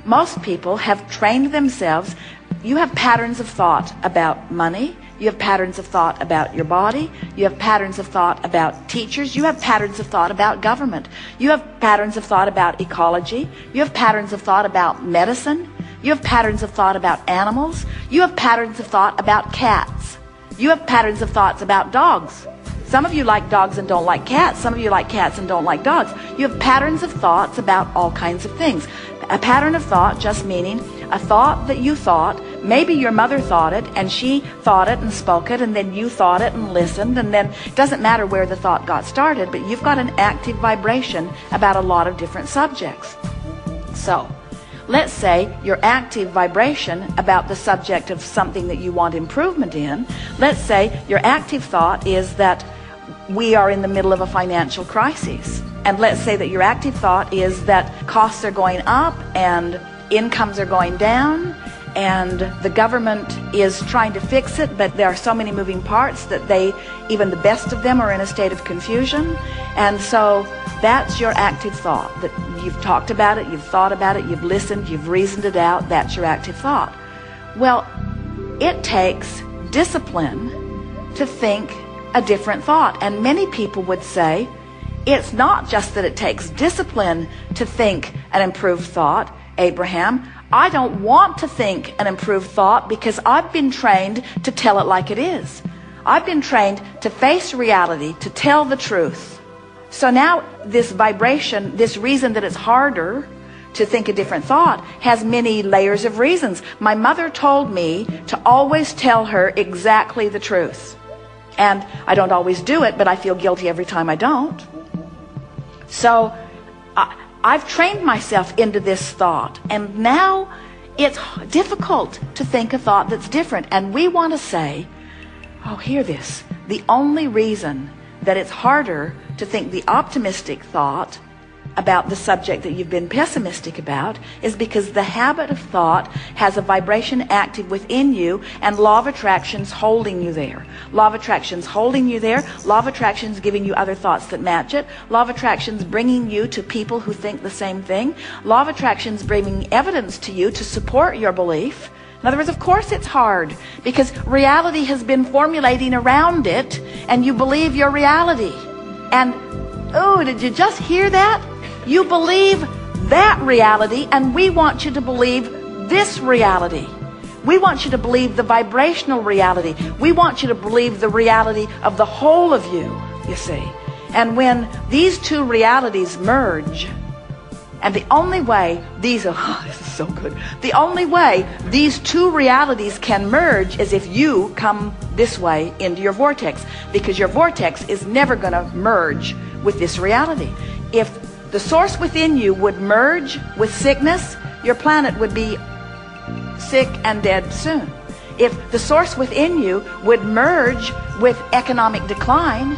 Most people have trained themselves. You have patterns of thought about money. You have patterns of thought about your body. You have patterns of thought about teachers. You have patterns of thought about government. You have patterns of thought about ecology. You have patterns of thought about medicine. You have patterns of thought about animals. You have patterns of thought about cats. You have patterns of thoughts about dogs. Some of you like dogs and don't like cats. Some of you like cats and don't like dogs. You have patterns of thoughts about all kinds of things. A pattern of thought just meaning a thought that you thought. Maybe your mother thought it and she thought it and spoke it, and then you thought it and listened, and then it doesn't matter where the thought got started, but you've got an active vibration about a lot of different subjects. So let's say your active vibration about the subject of something that you want improvement in. Let's say your active thought is that we are in the middle of a financial crisis. And let's say that your active thought is that costs are going up and incomes are going down and the government is trying to fix it, but there are so many moving parts that even the best of them are in a state of confusion. And so that's your active thought, that you've talked about it, you've thought about it, you've listened, you've reasoned it out. That's your active thought. Well, it takes discipline to think a different thought. And many people would say it's not just that it takes discipline to think an improved thought, Abraham. I don't want to think an improved thought because I've been trained to tell it like it is. I've been trained to face reality, to tell the truth. So now this vibration, this reason that it's harder to think a different thought has many layers of reasons. My mother told me to always tell her exactly the truth. And I don't always do it, but I feel guilty every time I don't. So I've trained myself into this thought, and now it's difficult to think a thought that's different. And we want to say, oh, hear this, the only reason that it's harder to think the optimistic thought about the subject that you've been pessimistic about is because the habit of thought has a vibration active within you, and law of attraction's holding you there. Law of attraction's holding you there. Law of attraction's giving you other thoughts that match it. Law of attraction's bringing you to people who think the same thing. Law of attraction's bringing evidence to you to support your belief. In other words, of course it's hard because reality has been formulating around it, and you believe your reality. And oh, did you just hear that? You believe that reality, and we want you to believe this reality. We want you to believe the vibrational reality. We want you to believe the reality of the whole of you see. And when these two realities merge, and the only way this is so good. The only way these two realities can merge is if you come this way into your vortex, because your vortex is never going to merge with this reality. If the source within you would merge with sickness, your planet would be sick and dead soon. If the source within you would merge with economic decline,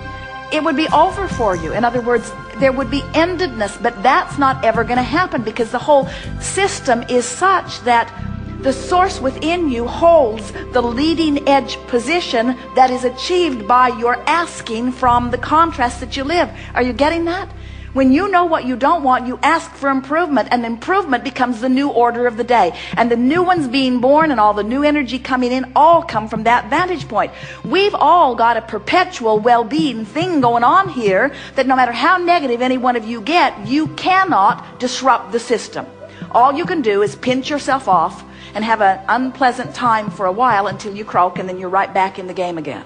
it would be over for you. In other words, there would be endedness, but that's not ever going to happen because the whole system is such that the source within you holds the leading edge position that is achieved by your asking from the contrast that you live. Are you getting that? When you know what you don't want, you ask for improvement, and improvement becomes the new order of the day. And the new ones being born and all the new energy coming in all come from that vantage point. We've all got a perpetual well-being thing going on here that no matter how negative any one of you get, you cannot disrupt the system. All you can do is pinch yourself off and have an unpleasant time for a while until you croak, and then you're right back in the game again.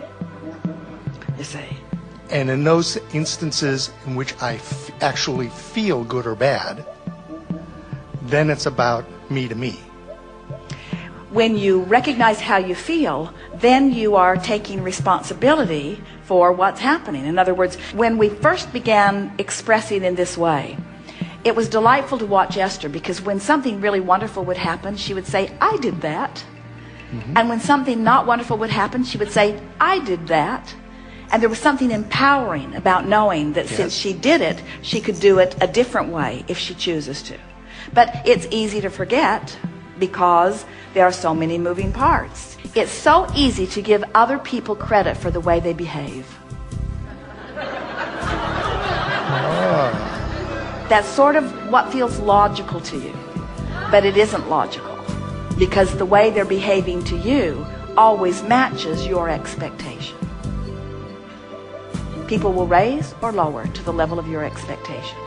You see. And in those instances in which I actually feel good or bad, then it's about me to me. When you recognize how you feel, then you are taking responsibility for what's happening. In other words, when we first began expressing in this way, it was delightful to watch Esther, because when something really wonderful would happen, she would say, I did that. Mm-hmm. And when something not wonderful would happen, she would say, I did that. And there was something empowering about knowing that since she did it, she could do it a different way if she chooses to. But it's easy to forget because there are so many moving parts. It's so easy to give other people credit for the way they behave. That's sort of what feels logical to you. But it isn't logical, because the way they're behaving to you always matches your expectation. People will raise or lower to the level of your expectation.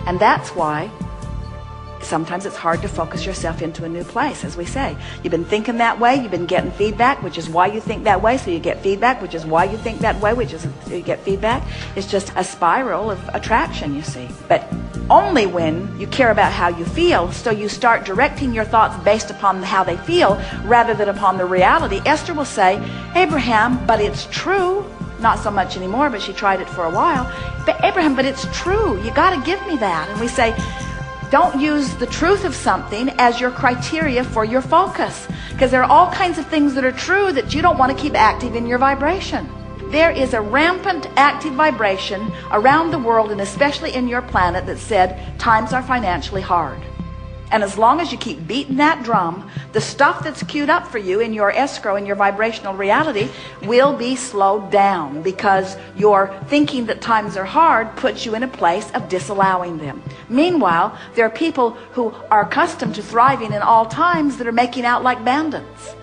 And that's why sometimes it's hard to focus yourself into a new place. As we say, you've been thinking that way, you've been getting feedback, which is why you think that way, so you get feedback, which is why you think that way, which is so you get feedback. It's just a spiral of attraction, you see. But only when you care about how you feel, so you start directing your thoughts based upon how they feel rather than upon the reality. Esther will say, Abraham, but it's true. Not so much anymore, but she tried it for a while. But Abraham, but it's true. You got to give me that. And we say, don't use the truth of something as your criteria for your focus, because there are all kinds of things that are true that you don't want to keep active in your vibration. There is a rampant active vibration around the world, and especially in your planet, that said times are financially hard. And as long as you keep beating that drum, the stuff that's queued up for you in your escrow, in your vibrational reality, will be slowed down, because your thinking that times are hard puts you in a place of disallowing them. Meanwhile, there are people who are accustomed to thriving in all times that are making out like bandits.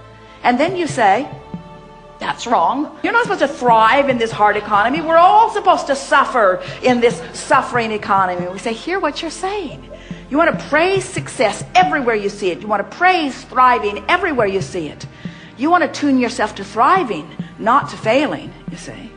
And then you say, that's wrong. You're not supposed to thrive in this hard economy. We're all supposed to suffer in this suffering economy. We say, hear what you're saying. You want to praise success everywhere you see it. You want to praise thriving everywhere you see it. You want to tune yourself to thriving, not to failing, you see.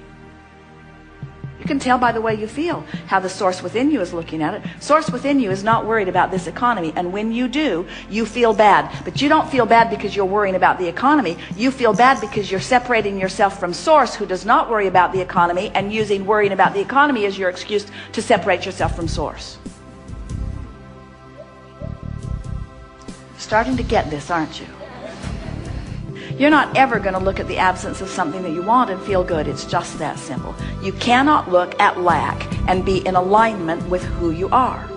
You can tell by the way you feel how the source within you is looking at it. Source within you is not worried about this economy. And when you do, you feel bad. But you don't feel bad because you're worrying about the economy. You feel bad because you're separating yourself from Source, who does not worry about the economy, and using worrying about the economy as your excuse to separate yourself from Source. Starting to get this, aren't you? You're not ever going to look at the absence of something that you want and feel good. It's just that simple. You cannot look at lack and be in alignment with who you are.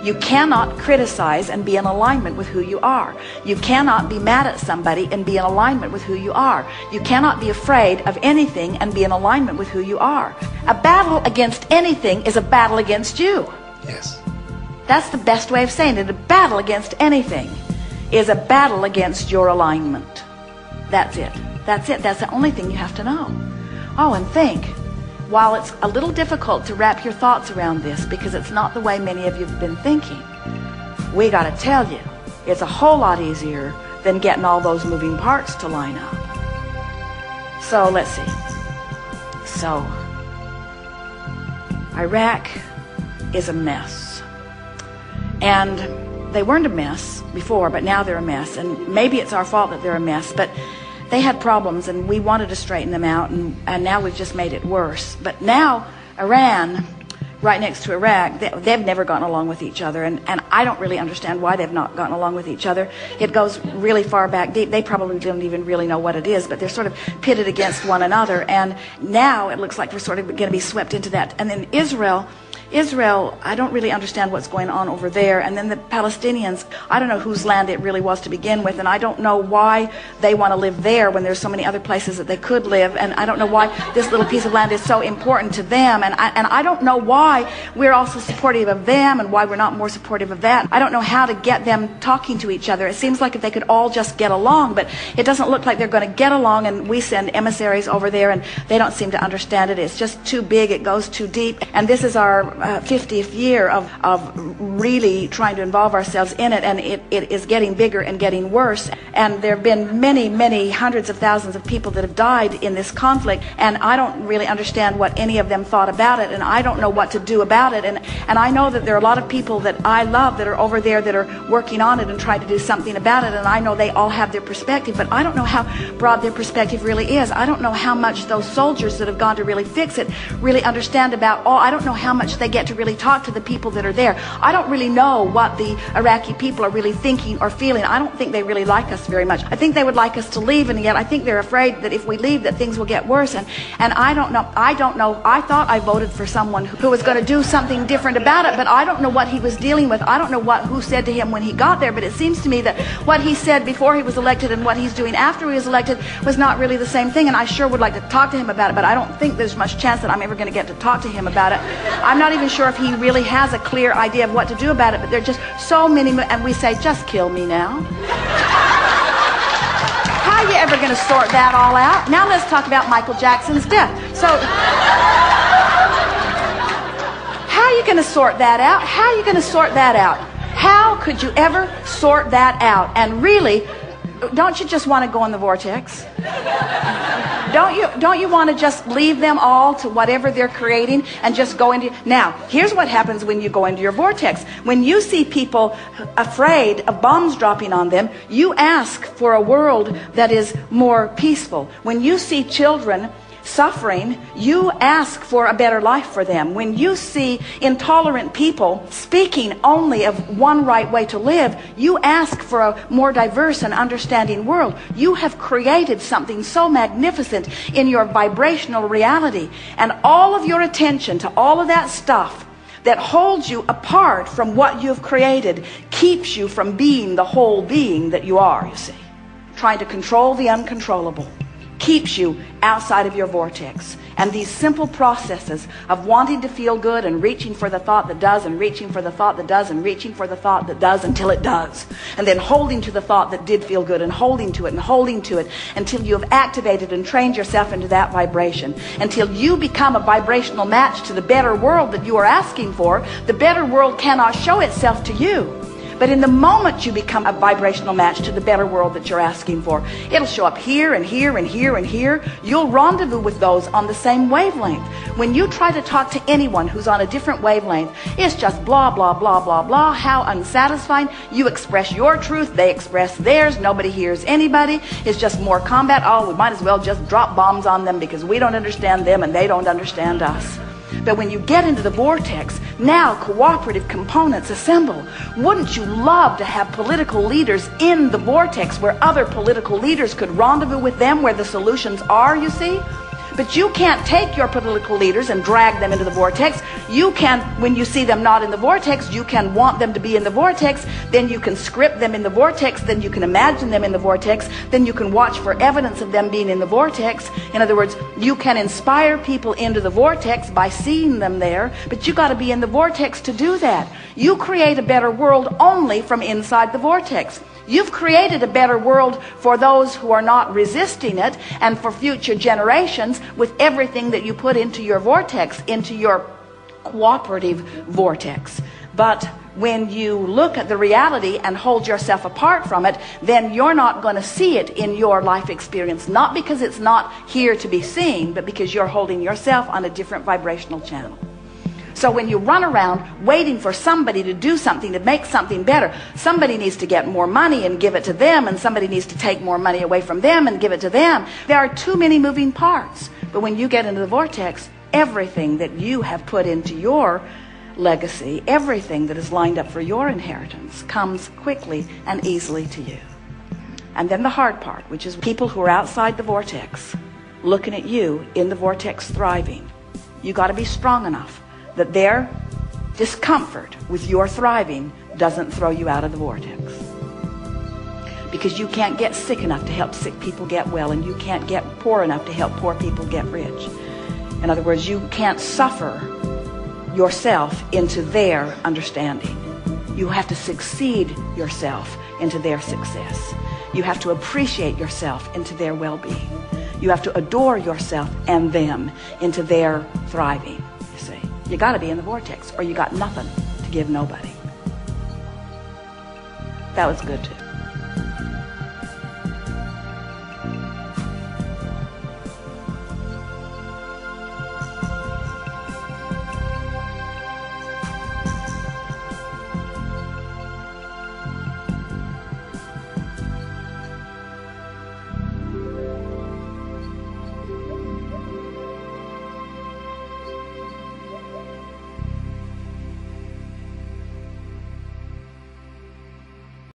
You cannot criticize and be in alignment with who you are. You cannot be mad at somebody and be in alignment with who you are. You cannot be afraid of anything and be in alignment with who you are. A battle against anything is a battle against you. Yes. That's the best way of saying it. A battle against anything is a battle against your alignment. That's it. That's it. That's the only thing you have to know. Oh, and think, while it's a little difficult to wrap your thoughts around this, because it's not the way many of you have been thinking, we got to tell you, it's a whole lot easier than getting all those moving parts to line up. So let's see. So Iraq is a mess. And they weren't a mess before, but now they're a mess. And maybe it's our fault that they're a mess, but they had problems and we wanted to straighten them out, and now we've just made it worse. But now Iran, right next to Iraq, they've never gotten along with each other, and I don't really understand why they've not gotten along with each other. It goes really far back deep. They probably don't even really know what it is, but they're sort of pitted against one another, and now it looks like we're sort of going to be swept into that. And then Israel, I don't really understand what's going on over there. And then the Palestinians, I don't know whose land it really was to begin with, and I don't know why they want to live there when there's so many other places that they could live, and I don't know why this little piece of land is so important to them, and I don't know why we're also supportive of them and why we're not more supportive of that. I don't know how to get them talking to each other. It seems like if they could all just get along, but it doesn't look like they're going to get along, and we send emissaries over there and they don't seem to understand it. It's just too big, it goes too deep, and this is our 50th year of really trying to involve ourselves in it, and it is getting bigger and getting worse. And there have been many hundreds of thousands of people that have died in this conflict, and I don't really understand what any of them thought about it, and I don't know what to do about it. And I know that there are a lot of people that I love that are over there that are working on it and trying to do something about it, and I know they all have their perspective, but I don't know how broad their perspective really is. I don't know how much those soldiers that have gone to really fix it really understand about all. I don't know how much they get to really talk to the people that are there. I don't really know what the Iraqi people are really thinking or feeling. I don't think they really like us very much. I think they would like us to leave, and yet I think they're afraid that if we leave that things will get worse, and I don't know. I thought I voted for someone who was going to do something different about it, but I don't know what he was dealing with. I don't know who said to him when he got there, but it seems to me that what he said before he was elected and what he's doing after he was elected was not really the same thing, and I sure would like to talk to him about it, but I don't think there's much chance that I'm ever going to get to talk to him about it. I'm not even sure if he really has a clear idea of what to do about it, but there are just so many, and we say, just kill me now. How are you ever going to sort that all out? Now let's talk about Michael Jackson's death. So, how are you going to sort that out? How are you going to sort that out? How could you ever sort that out? And really, don't you just want to go in the vortex? Don't you want to just leave them all to whatever they're creating and just go into... Now, here's what happens when you go into your vortex. When you see people afraid of bombs dropping on them, you ask for a world that is more peaceful. When you see children suffering, you ask for a better life for them. When you see intolerant people speaking only of one right way to live, you ask for a more diverse and understanding world. You have created something so magnificent in your vibrational reality, and all of your attention to all of that stuff that holds you apart from what you've created keeps you from being the whole being that you are, you see. Trying to control the uncontrollable keeps you outside of your vortex. And these simple processes of wanting to feel good and reaching for the thought that does, and reaching for the thought that does, and reaching for the thought that does until it does, and then holding to the thought that did feel good, and holding to it until you have activated and trained yourself into that vibration, until you become a vibrational match to the better world that you are asking for. The better world cannot show itself to you. But in the moment you become a vibrational match to the better world that you're asking for, it'll show up here and here and here and here. You'll rendezvous with those on the same wavelength. When you try to talk to anyone who's on a different wavelength, it's just blah, blah, blah, blah, blah. How unsatisfying. You express your truth, they express theirs. Nobody hears anybody. It's just more combat. Oh, we might as well just drop bombs on them because we don't understand them and they don't understand us. But when you get into the vortex, now cooperative components assemble. Wouldn't you love to have political leaders in the vortex where other political leaders could rendezvous with them, where the solutions are, you see? But you can't take your political leaders and drag them into the vortex. You can, when you see them not in the vortex, you can want them to be in the vortex. Then you can script them in the vortex. Then you can imagine them in the vortex. Then you can watch for evidence of them being in the vortex. In other words, you can inspire people into the vortex by seeing them there. But you got to be in the vortex to do that. You create a better world only from inside the vortex. You've created a better world for those who are not resisting it, and for future generations, with everything that you put into your vortex, into your cooperative vortex. But when you look at the reality and hold yourself apart from it, then you're not going to see it in your life experience. Not because it's not here to be seen, but because you're holding yourself on a different vibrational channel. So when you run around waiting for somebody to do something, to make something better, somebody needs to get more money and give it to them, and somebody needs to take more money away from them and give it to them. There are too many moving parts. But when you get into the vortex, everything that you have put into your legacy, everything that is lined up for your inheritance, comes quickly and easily to you. And then the hard part, which is people who are outside the vortex, looking at you in the vortex thriving. You got to be strong enough that their discomfort with your thriving doesn't throw you out of the vortex. Because you can't get sick enough to help sick people get well, and you can't get poor enough to help poor people get rich. In other words, you can't suffer yourself into their understanding. You have to succeed yourself into their success. You have to appreciate yourself into their well-being. You have to adore yourself and them into their thriving. You got to be in the vortex, or you got nothing to give nobody. That was good too.